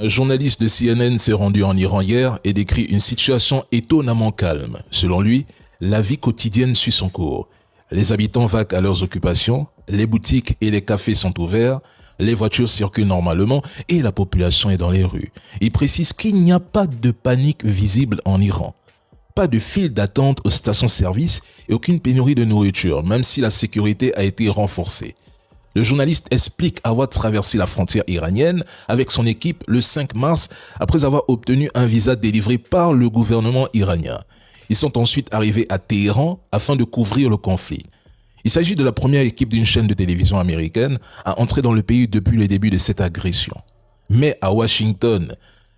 Un journaliste de CNN s'est rendu en Iran hier et décrit une situation étonnamment calme. Selon lui, la vie quotidienne suit son cours. Les habitants vaquent à leurs occupations, les boutiques et les cafés sont ouverts, les voitures circulent normalement et la population est dans les rues. Il précise qu'il n'y a pas de panique visible en Iran. Pas de file d'attente aux stations-service et aucune pénurie de nourriture, même si la sécurité a été renforcée. Le journaliste explique avoir traversé la frontière iranienne avec son équipe le 5 mars après avoir obtenu un visa délivré par le gouvernement iranien. Ils sont ensuite arrivés à Téhéran afin de couvrir le conflit. Il s'agit de la première équipe d'une chaîne de télévision américaine à entrer dans le pays depuis le début de cette agression. Mais à Washington,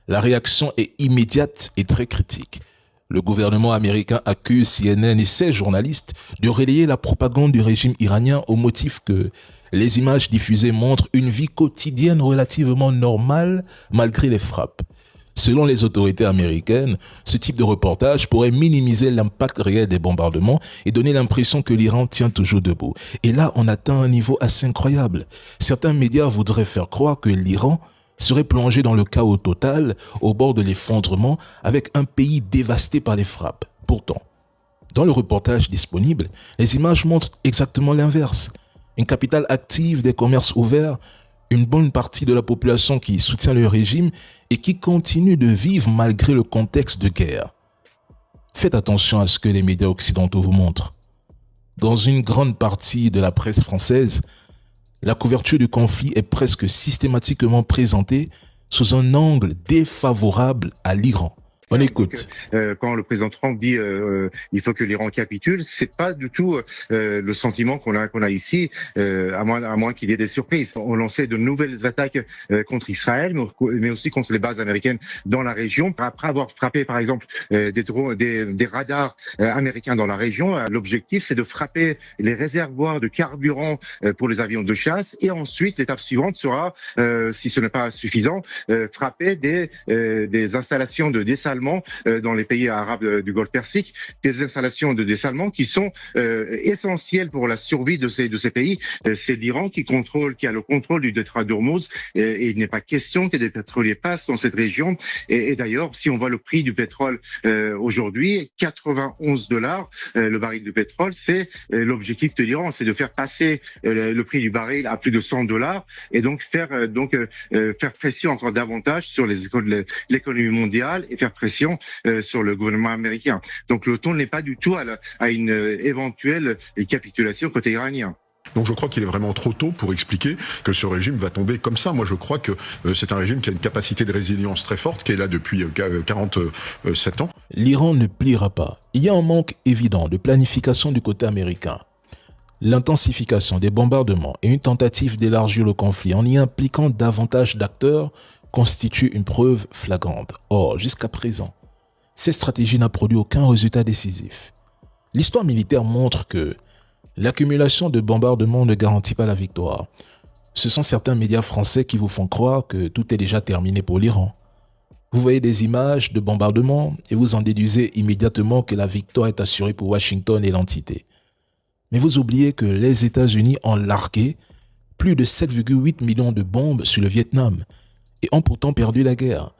la réaction est immédiate et très critique. Le gouvernement américain accuse CNN et ses journalistes de relayer la propagande du régime iranien au motif que les images diffusées montrent une vie quotidienne relativement normale malgré les frappes. Selon les autorités américaines, ce type de reportage pourrait minimiser l'impact réel des bombardements et donner l'impression que l'Iran tient toujours debout. Et là, on atteint un niveau assez incroyable. Certains médias voudraient faire croire que l'Iran serait plongé dans le chaos total, au bord de l'effondrement, avec un pays dévasté par les frappes. Pourtant, dans le reportage disponible, les images montrent exactement l'inverse. Une capitale active, des commerces ouverts, une bonne partie de la population qui soutient le régime et qui continue de vivre malgré le contexte de guerre. Faites attention à ce que les médias occidentaux vous montrent. Dans une grande partie de la presse française, la couverture du conflit est presque systématiquement présentée sous un angle défavorable à l'Iran. On écoute. Quand le président Trump dit il faut que l'Iran capitule, c'est pas du tout le sentiment qu'on a ici, à moins qu'il y ait des surprises. On lançait de nouvelles attaques contre Israël, mais aussi contre les bases américaines dans la région. Après avoir frappé, par exemple, des radars américains dans la région, l'objectif c'est de frapper les réservoirs de carburant pour les avions de chasse. Et ensuite, l'étape suivante sera, si ce n'est pas suffisant, frapper des installations de dessalement dans les pays arabes du Golfe Persique, des installations de dessalement qui sont essentielles pour la survie de ces pays. C'est l'Iran qui a le contrôle du détroit d'Ormuz et il n'est pas question que des pétroliers passent dans cette région. Et d'ailleurs, si on voit le prix du pétrole aujourd'hui, 91 $, le baril de pétrole, c'est l'objectif de l'Iran, c'est de faire passer le prix du baril à plus de 100 $ et donc faire pression encore davantage sur l'économie mondiale et faire pression sur le gouvernement américain. Donc le ton n'est pas du tout à une éventuelle capitulation côté iranien. Donc je crois qu'il est vraiment trop tôt pour expliquer que ce régime va tomber comme ça. Moi je crois que c'est un régime qui a une capacité de résilience très forte, qui est là depuis 47 ans. L'Iran ne pliera pas. Il y a un manque évident de planification du côté américain. L'intensification des bombardements et une tentative d'élargir le conflit en y impliquant davantage d'acteurs constitue une preuve flagrante. Or, jusqu'à présent, cette stratégie n'a produit aucun résultat décisif. L'histoire militaire montre que l'accumulation de bombardements ne garantit pas la victoire. Ce sont certains médias français qui vous font croire que tout est déjà terminé pour l'Iran. Vous voyez des images de bombardements et vous en déduisez immédiatement que la victoire est assurée pour Washington et l'entité. Mais vous oubliez que les États-Unis ont largué plus de 7,8 millions de bombes sur le Vietnam et ont pourtant perdu la guerre.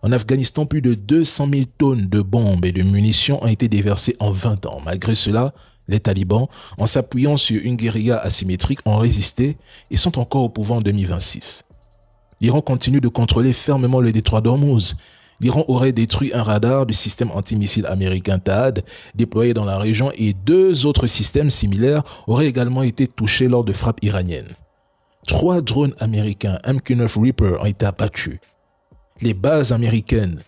En Afghanistan, plus de 200 000 tonnes de bombes et de munitions ont été déversées en 20 ans. Malgré cela, les talibans, en s'appuyant sur une guérilla asymétrique, ont résisté et sont encore au pouvoir en 2026. L'Iran continue de contrôler fermement le détroit d'Ormuz. L'Iran aurait détruit un radar du système antimissile américain THAAD déployé dans la région et 2 autres systèmes similaires auraient également été touchés lors de frappes iraniennes. 3 drones américains MQ-9 Reaper ont été abattus. Les bases américaines,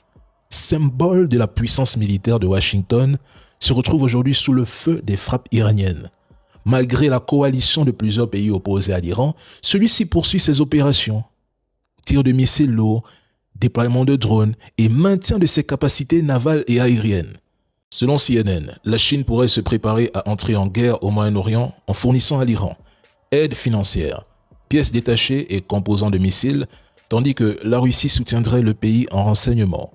symbole de la puissance militaire de Washington, se retrouvent aujourd'hui sous le feu des frappes iraniennes. Malgré la coalition de plusieurs pays opposés à l'Iran, celui-ci poursuit ses opérations. Tir de missiles lourds, déploiement de drones et maintien de ses capacités navales et aériennes. Selon CNN, la Chine pourrait se préparer à entrer en guerre au Moyen-Orient en fournissant à l'Iran aide financière, pièces détachées et composants de missiles, tandis que la Russie soutiendrait le pays en renseignement.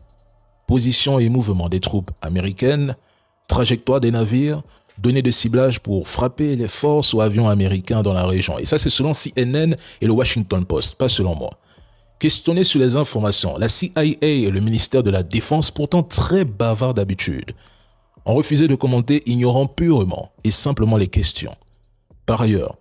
Position et mouvement des troupes américaines, trajectoire des navires, données de ciblage pour frapper les forces ou avions américains dans la région. Et ça, c'est selon CNN et le Washington Post, pas selon moi. Questionnés sur les informations, la CIA et le ministère de la Défense, pourtant très bavards d'habitude, ont refusé de commenter, ignorant purement et simplement les questions. Par ailleurs,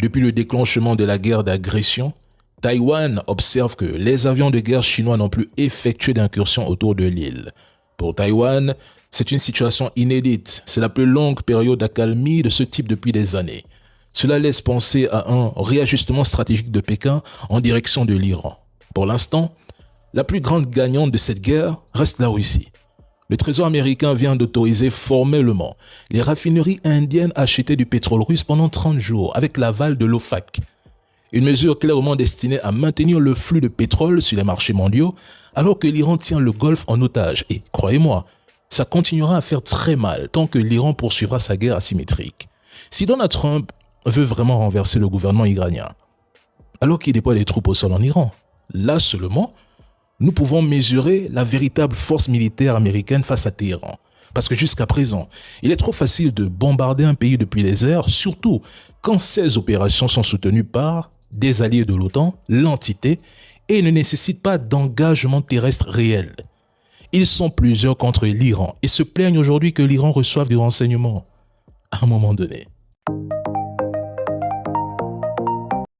depuis le déclenchement de la guerre d'agression, Taïwan observe que les avions de guerre chinois n'ont plus effectué d'incursions autour de l'île. Pour Taïwan, c'est une situation inédite. C'est la plus longue période d'accalmie de ce type depuis des années. Cela laisse penser à un réajustement stratégique de Pékin en direction de l'Iran. Pour l'instant, la plus grande gagnante de cette guerre reste la Russie. Le Trésor américain vient d'autoriser formellement les raffineries indiennes à acheter du pétrole russe pendant 30 jours avec l'aval de l'OFAC. Une mesure clairement destinée à maintenir le flux de pétrole sur les marchés mondiaux alors que l'Iran tient le Golfe en otage. Et croyez-moi, ça continuera à faire très mal tant que l'Iran poursuivra sa guerre asymétrique. Si Donald Trump veut vraiment renverser le gouvernement iranien, alors qu'il déploie des troupes au sol en Iran, là seulement, nous pouvons mesurer la véritable force militaire américaine face à Téhéran. Parce que jusqu'à présent, il est trop facile de bombarder un pays depuis les airs, surtout quand ces opérations sont soutenues par des alliés de l'OTAN, l'entité, et ne nécessitent pas d'engagement terrestre réel. Ils sont plusieurs contre l'Iran et se plaignent aujourd'hui que l'Iran reçoive du renseignement. À un moment donné.